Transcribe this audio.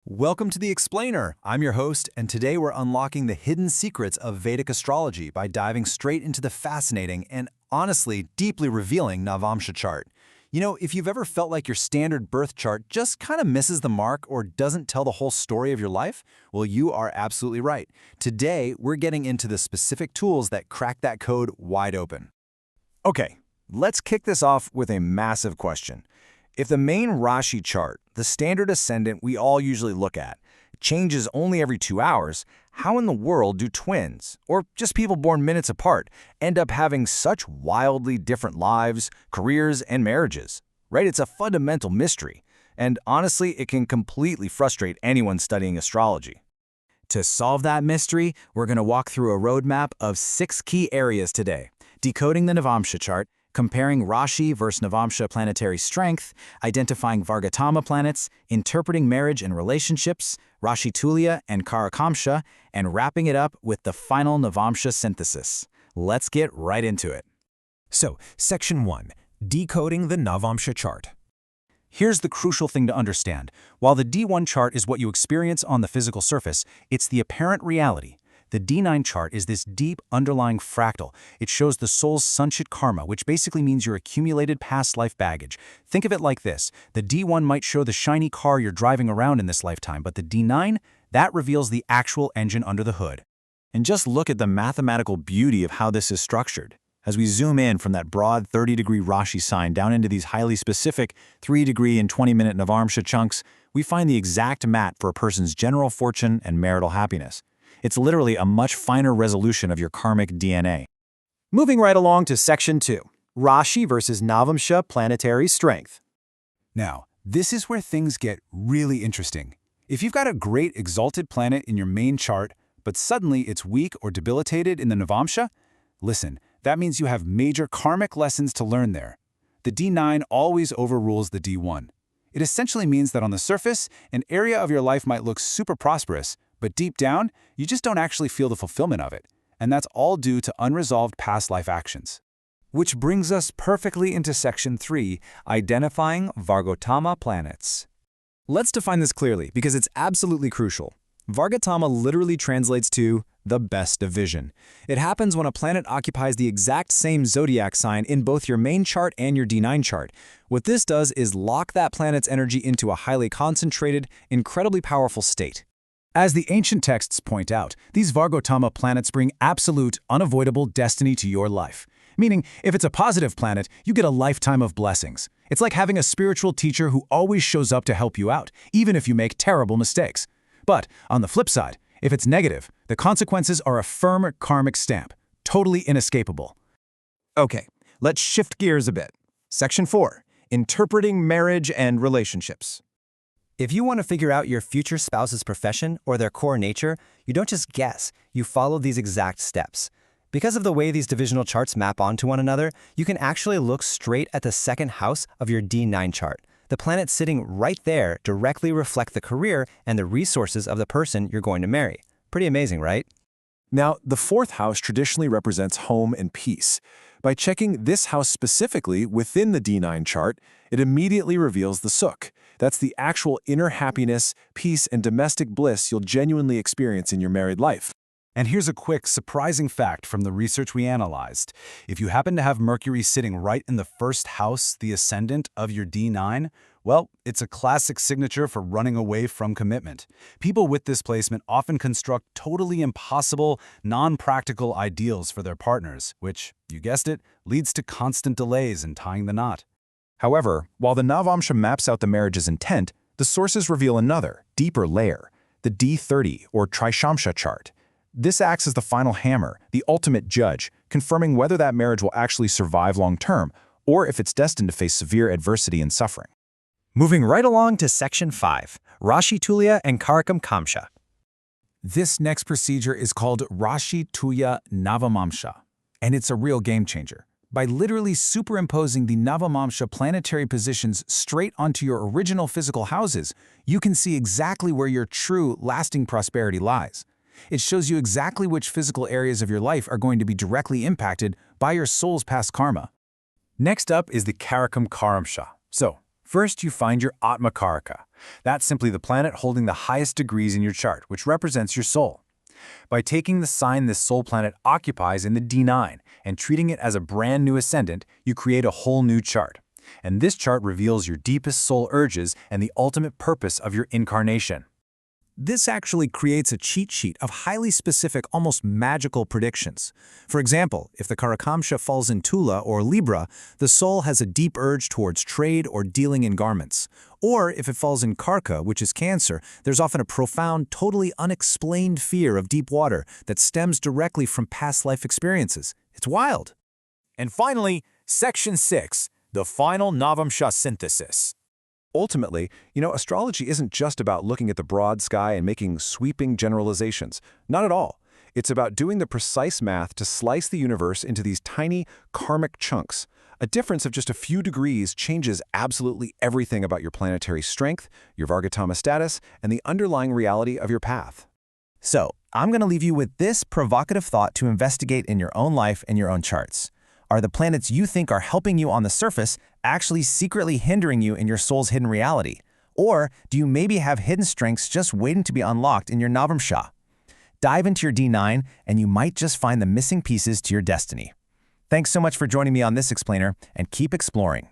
Welcome to The Explainer. I'm your host, and today we're unlocking the hidden secrets of Vedic astrology by diving straight into the fascinating and honestly deeply revealing Navamsha chart. You know, if you've ever felt like your standard birth chart just kind of misses the mark or doesn't tell the whole story of your life, well, you are absolutely right. Today, we're getting into the specific tools that crack that code wide open. Okay, let's kick this off with a massive question. If the main Rashi chart, the standard ascendant we all usually look at, changes only every 2 hours, how in the world do twins, or just people born minutes apart, end up having such wildly different lives, careers, and marriages? Right? It's a fundamental mystery, and honestly, it can completely frustrate anyone studying astrology. To solve that mystery, we're going to walk through a roadmap of 6 key areas today: decoding the Navamsha chart, comparing Rashi versus Navamsha planetary strength, identifying Vargottama planets, interpreting marriage and relationships, Rashi Tulya and Karakamsha, and wrapping it up with the final Navamsha synthesis. Let's get right into it. So, Section 1. Decoding the Navamsha chart. Here's the crucial thing to understand. While the D-1 chart is what you experience on the physical surface, it's the apparent reality. The D9 chart is this deep, underlying fractal. It shows the soul's sunchit karma, which basically means your accumulated past life baggage. Think of it like this. The D1 might show the shiny car you're driving around in this lifetime, but the D9, that reveals the actual engine under the hood. And just look at the mathematical beauty of how this is structured. As we zoom in from that broad 30-degree Rashi sign down into these highly specific 3-degree and 20-minute Navamsha chunks, we find the exact map for a person's general fortune and marital happiness. It's literally a much finer resolution of your karmic DNA. Moving right along to Section 2, Rashi versus Navamsha planetary strength. Now, this is where things get really interesting. If you've got a great exalted planet in your main chart, but suddenly it's weak or debilitated in the Navamsha, listen, that means you have major karmic lessons to learn there. The D9 always overrules the D1. It essentially means that on the surface, an area of your life might look super prosperous, but deep down, you just don't actually feel the fulfillment of it. And that's all due to unresolved past life actions. Which brings us perfectly into Section 3, identifying Vargottama planets. Let's define this clearly because it's absolutely crucial. Vargottama literally translates to the best division. It happens when a planet occupies the exact same zodiac sign in both your main chart and your D9 chart. What this does is lock that planet's energy into a highly concentrated, incredibly powerful state. As the ancient texts point out, these Vargottama planets bring absolute, unavoidable destiny to your life. Meaning, if it's a positive planet, you get a lifetime of blessings. It's like having a spiritual teacher who always shows up to help you out, even if you make terrible mistakes. But on the flip side, if it's negative, the consequences are a firm karmic stamp, totally inescapable. Okay, let's shift gears a bit. Section 4. Interpreting marriage and relationships. If you want to figure out your future spouse's profession or their core nature, you don't just guess, you follow these exact steps. Because of the way these divisional charts map onto one another, you can actually look straight at the second house of your D9 chart. The planets sitting right there directly reflect the career and the resources of the person you're going to marry. Pretty amazing, right? Now, the 4th house traditionally represents home and peace. By checking this house specifically within the D9 chart, it immediately reveals the sukh. That's the actual inner happiness, peace, and domestic bliss you'll genuinely experience in your married life. And here's a quick, surprising fact from the research we analyzed. If you happen to have Mercury sitting right in the 1st house, the ascendant of your D9, well, it's a classic signature for running away from commitment. People with this placement often construct totally impossible, non-practical ideals for their partners, which, you guessed it, leads to constant delays in tying the knot. However, while the Navamsha maps out the marriage's intent, the sources reveal another, deeper layer, the D30 or Trishamsha chart. This acts as the final hammer, the ultimate judge, confirming whether that marriage will actually survive long-term or if it's destined to face severe adversity and suffering. Moving right along to Section 5, Rashi Tulya and Karakamsha. This next procedure is called Rashi Tulya Navamsha, and it's a real game changer. By literally superimposing the Navamsha planetary positions straight onto your original physical houses, you can see exactly where your true, lasting prosperity lies. It shows you exactly which physical areas of your life are going to be directly impacted by your soul's past karma. Next up is the Karakamsha. So, First, you find your Atma Karaka. That's simply the planet holding the highest degrees in your chart, which represents your soul. By taking the sign this soul planet occupies in the D9 and treating it as a brand new ascendant, you create a whole new chart. And this chart reveals your deepest soul urges and the ultimate purpose of your incarnation. This actually creates a cheat sheet of highly specific, almost magical predictions. For example, if the Karakamsha falls in Tula or Libra, the soul has a deep urge towards trade or dealing in garments. Or if it falls in Karka, which is Cancer, there's often a profound, totally unexplained fear of deep water that stems directly from past life experiences. It's wild. And finally, Section 6, the final Navamsha synthesis. Ultimately, astrology isn't just about looking at the broad sky and making sweeping generalizations. Not at all. It's about doing the precise math to slice the universe into these tiny karmic chunks. A difference of just a few degrees changes absolutely everything about your planetary strength, your Vargottama status, and the underlying reality of your path. So, I'm going to leave you with this provocative thought to investigate in your own life and your own charts. Are the planets you think are helping you on the surface actually secretly hindering you in your soul's hidden reality? Or do you maybe have hidden strengths just waiting to be unlocked in your Navamsha? Dive into your D9 and you might just find the missing pieces to your destiny. Thanks so much for joining me on this explainer, and keep exploring.